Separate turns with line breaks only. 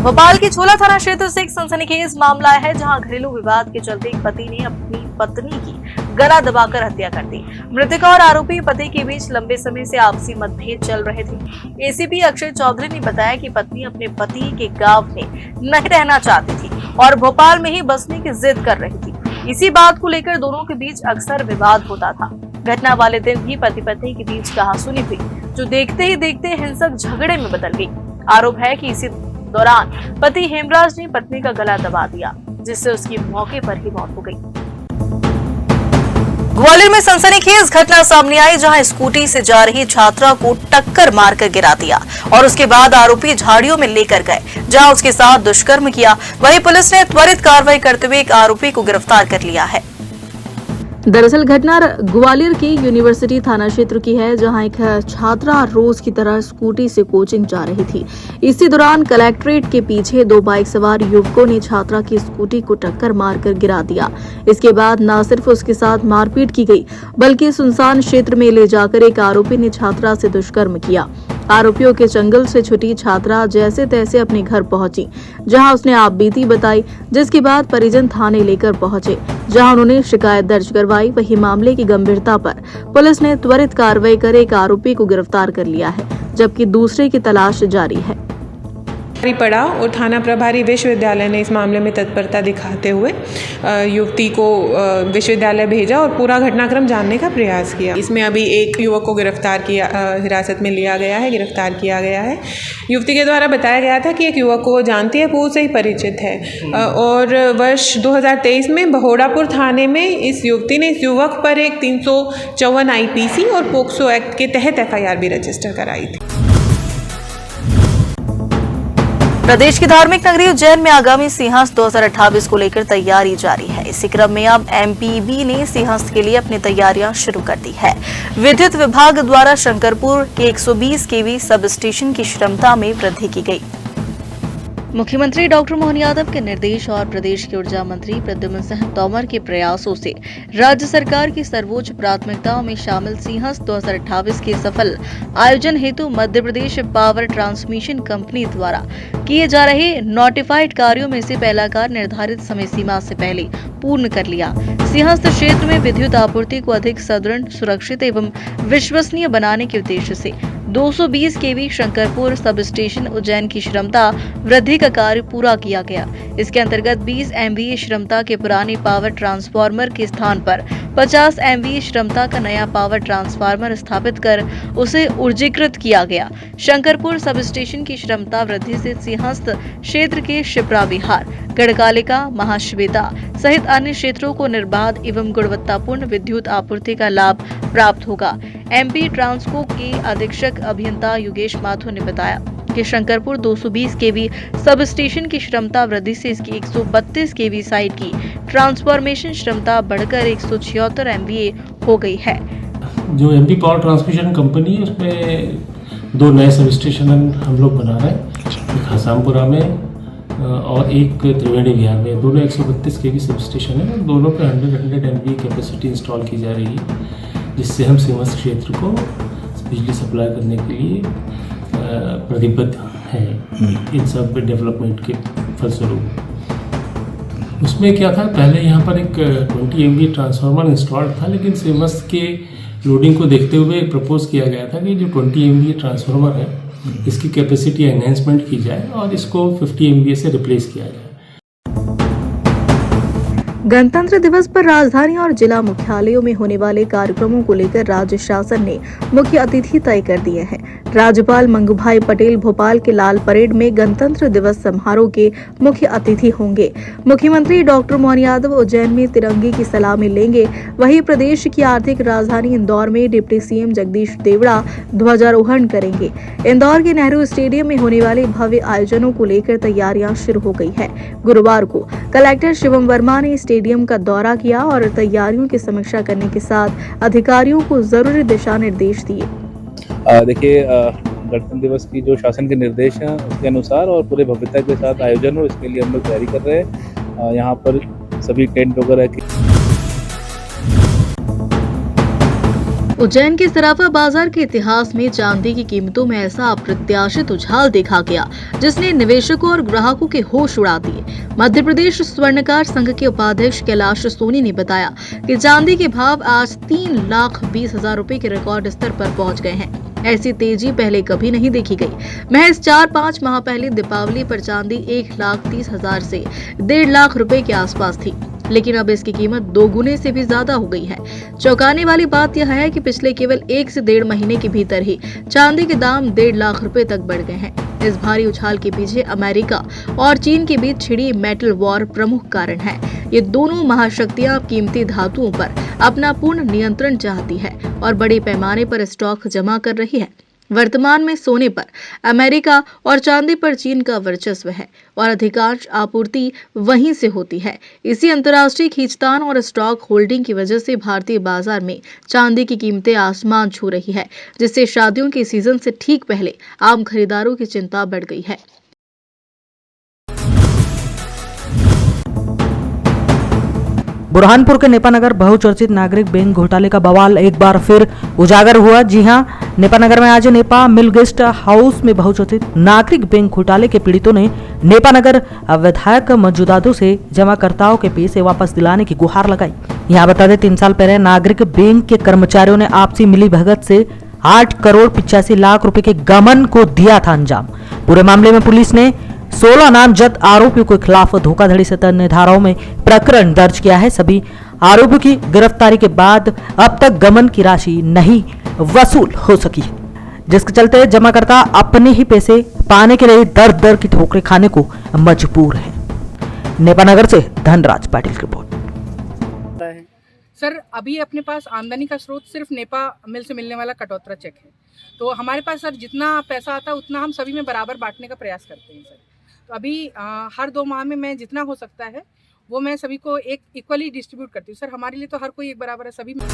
भोपाल के छोला थाना क्षेत्र से एक सनसनीखेज मामला है, जहां घरेलू विवाद के चलते एक पति ने अपनी पत्नी की गला दबाकर हत्या कर दी। मृतका और आरोपी पति के बीच लंबे समय से आपसी मतभेद चल रहे थे। एसीपी अक्षय चौधरी ने बताया कि पत्नी अपने पति के गांव में नहीं रहना चाहती थी और भोपाल में ही बसने की जिद कर रही थी। इसी बात को लेकर दोनों के बीच अक्सर विवाद होता था। घटना वाले दिन भी पति पत्नी के बीच कहासुनी हुई, जो देखते ही देखते हिंसक झगड़े में बदल गई। आरोप है कि इसी दौरान पति हेमराज ने पत्नी का गला दबा दिया, जिससे उसकी मौके पर ही मौत हो गई। ग्वालियर में सनसनीखेज घटना सामने आई, जहां स्कूटी से जा रही छात्रा को टक्कर मारकर गिरा दिया और उसके बाद आरोपी झाड़ियों में लेकर गए, जहां उसके साथ दुष्कर्म किया। वहीं पुलिस ने त्वरित कार्रवाई करते हुए एक आरोपी को गिरफ्तार कर लिया है। दरअसल घटना ग्वालियर की यूनिवर्सिटी थाना क्षेत्र की है, जहां एक छात्रा रोज की तरह स्कूटी से कोचिंग जा रही थी। इसी दौरान कलेक्ट्रेट के पीछे दो बाइक सवार युवकों ने छात्रा की स्कूटी को टक्कर मारकर गिरा दिया। इसके बाद न सिर्फ उसके साथ मारपीट की गई, बल्कि सुनसान क्षेत्र में ले जाकर एक आरोपी ने छात्रा से दुष्कर्म किया। आरोपियों के चंगुल से छुटी छात्रा जैसे तैसे अपने घर पहुंची, जहां उसने आपबीती बताई, जिसके बाद परिजन थाने लेकर पहुंचे, जहां उन्होंने शिकायत दर्ज करवाई। वही मामले की गंभीरता पर पुलिस ने त्वरित कार्रवाई कर एक आरोपी को गिरफ्तार कर लिया है, जबकि दूसरे की तलाश जारी है।
पड़ा और थाना प्रभारी विश्वविद्यालय ने इस मामले में तत्परता दिखाते हुए युवती को विश्वविद्यालय भेजा और पूरा घटनाक्रम जानने का प्रयास किया। इसमें अभी एक युवक को हिरासत में लिया गया है, गिरफ्तार किया गया है। युवती के द्वारा बताया गया था कि एक युवक को वो जानती है, पूर्व से ही परिचित है और वर्ष 2023 में बहोड़ापुर थाने में इस युवती ने इस युवक पर एक 354 IPC और पोक्सो एक्ट के तहत FIR भी रजिस्टर कराई थी।
प्रदेश की धार्मिक नगरी उज्जैन में आगामी सिंहस्थ 2028 को लेकर तैयारी जारी है। इसी क्रम में अब MPB ने सिंहस्थ के लिए अपनी तैयारियां शुरू कर दी है। विद्युत विभाग द्वारा शंकरपुर के 120 kV सब स्टेशन की क्षमता में वृद्धि की गई। मुख्यमंत्री डॉक्टर मोहन यादव के निर्देश और प्रदेश के ऊर्जा मंत्री प्रद्युम्न सिंह तोमर के प्रयासों से राज्य सरकार की सर्वोच्च प्राथमिकताओं में शामिल सिंहस्थ 2028 के सफल आयोजन हेतु Madhya Pradesh power transmission company द्वारा किए जा रहे नोटिफाइड कार्यों में से पहला कार्य निर्धारित समय सीमा से पहले पूर्ण कर लिया। सिंहस्थ क्षेत्र में विद्युत आपूर्ति को अधिक सुदृढ़, सुरक्षित एवं विश्वसनीय बनाने के उद्देश्य से 220 kV Shankarpur sub station Ujjain की क्षमता वृद्धि का कार्य पूरा किया गया। इसके अंतर्गत 20 MVA क्षमता के पुराने पावर ट्रांसफार्मर के स्थान पर 50 MVA क्षमता का नया पावर ट्रांसफार्मर स्थापित कर उसे ऊर्जीकृत किया गया। शंकरपुर सब स्टेशन की क्षमता वृद्धि से सिंहस्थ क्षेत्र के शिप्रा विहार, गढ़कालिका, महाश्वेता सहित अन्य क्षेत्रों को निर्बाध एवं गुणवत्तापूर्ण विद्युत आपूर्ति का लाभ प्राप्त होगा। MP ट्रांसको के अधीक्षक अभियंता योगेश माथुर ने बताया कि शंकरपुर 220 kV सब स्टेशन की क्षमता वृद्धि से इसकी 132 kV साइट की ट्रांसफॉर्मेशन क्षमता बढ़कर 176 MVA हो गई है।
जो MP पावर ट्रांसमिशन कंपनी है, उसमें 2 नए सब स्टेशन हम लोग बना रहे हैं, एक हसामपुरा में और एक त्रिवेणी विहार में। दोनों 132 kV सब स्टेशन है, दोनों पे 100 MVA कैपेसिटी इंस्टॉल की जा रही है, जिससे हम सिंहस्थ क्षेत्र को बिजली सप्लाई करने के लिए प्रतिबद्ध है इन सब डेवलपमेंट के फलस्वरूप। उसमें क्या था, पहले यहाँ पर एक 20 MVA ट्रांसफार्मर इंस्टॉल्ड था, लेकिन सिंहस्थ के लोडिंग को देखते हुए प्रपोज किया गया था कि जो 20 MVA ट्रांसफार्मर है, इसकी कैपेसिटी एनहेंसमेंट की जाए और इसको 50 MVA से रिप्लेस किया जाए।
गणतंत्र दिवस पर राजधानी और जिला मुख्यालयों में होने वाले कार्यक्रमों को लेकर राज्य शासन ने मुख्य अतिथि तय कर दिए हैं। राज्यपाल मंगूभाई पटेल भोपाल के लाल परेड में गणतंत्र दिवस समारोह के मुख्य अतिथि होंगे। मुख्यमंत्री डॉक्टर मोहन यादव उज्जैन में तिरंगे की सलामी लेंगे। वहीं प्रदेश की आर्थिक राजधानी इंदौर में डिप्टी CM जगदीश देवड़ा ध्वजारोहण करेंगे। इंदौर के नेहरू स्टेडियम में होने वाले भव्य आयोजनों को लेकर तैयारियां शुरू हो गई है। गुरुवार को कलेक्टर शिवम वर्मा ने स्टेडियम का दौरा किया और तैयारियों की समीक्षा करने के साथ अधिकारियों को जरूरी दिशा निर्देश दिए।
देखिए, गणतंत्र दिवस की जो शासन के निर्देश हैं उसके अनुसार और पूरे भव्यता के साथ आयोजन हो, इसके लिए हम लोग तैयारी कर रहे हैं। यहाँ पर सभी टेंट वगैरह की
उज्जैन के सराफा बाजार के इतिहास में चांदी की कीमतों में ऐसा अप्रत्याशित उछाल देखा गया जिसने निवेशकों और ग्राहकों के होश उड़ा दिए। मध्य प्रदेश स्वर्णकार संघ के उपाध्यक्ष कैलाश सोनी ने बताया कि चांदी के भाव आज 3,20,000 रुपए के रिकॉर्ड स्तर पर पहुंच गए हैं। ऐसी तेजी पहले कभी नहीं देखी गई। महज 4-5 माह पहले दीपावली पर चांदी 1,30,000 से 1.5 लाख रुपए के आसपास थी, लेकिन अब इसकी कीमत 2 गुने से भी ज्यादा हो गई है। चौंकाने वाली बात यह है कि पिछले केवल 1 से 1.5 महीने के भीतर ही चांदी के दाम 1.5 लाख रुपए तक बढ़ गए हैं। इस भारी उछाल के पीछे अमेरिका और चीन के बीच छिड़ी मेटल वॉर प्रमुख कारण है। ये दोनों महाशक्तियां कीमती धातुओं पर अपना पूर्ण नियंत्रण चाहती है और बड़े पैमाने पर स्टॉक जमा कर रही है। वर्तमान में सोने पर अमेरिका और चांदी पर चीन का वर्चस्व है और अधिकांश आपूर्ति वहीं से होती है। इसी अंतर्राष्ट्रीय खींचतान और स्टॉक होल्डिंग की वजह से भारतीय बाजार में चांदी की कीमतें आसमान छू रही है, जिससे शादियों के सीजन से ठीक पहले आम खरीदारों की चिंता बढ़ गई है।
बुरहानपुर के नेपानगर बहुचर्चित नागरिक बैंक घोटाले का बवाल एक बार फिर उजागर हुआ। जी हां, नेपानगर में आज नेपा मिल गेस्ट हाउस में बहुचर्चित नागरिक बैंक घोटाले के पीड़ितों ने नेपानगर विधायक मौजूदादों से जमाकर्ताओं के पैसे वापस दिलाने की गुहार लगाई। यहां बता दें 3 साल पहले नागरिक बैंक के कर्मचारियों ने आपसी मिलीभगत से 8 करोड़ 85 लाख रुपए के गबन को दिया था अंजाम। पूरे मामले में पुलिस ने 16 नामजद आरोपियों के खिलाफ धोखाधड़ी से अन्य धाराओं में प्रकरण दर्ज किया है। सभी आरोपियों की गिरफ्तारी के बाद अब तक गबन की राशि नहीं वसूल हो सकी है, जिसके चलते जमाकर्ता अपने ही पैसे पाने के लिए दर दर की ठोकरें खाने को मजबूर है। नेपानगर से धनराज पाटिल की रिपोर्ट।
सर अभी अपने पास आमदनी का स्रोत सिर्फ नेपा मिल से मिलने वाला कटौतरा चेक है, तो हमारे पास सर जितना पैसा आता है उतना हम सभी में बराबर बांटने का प्रयास करते हैं सर। तो अभी हर 2 माह में मैं जितना हो सकता है वो मैं सभी को एक इक्वली डिस्ट्रीब्यूट करती हूँ सर। हमारे लिए तो हर कोई एक बराबर है सभी में।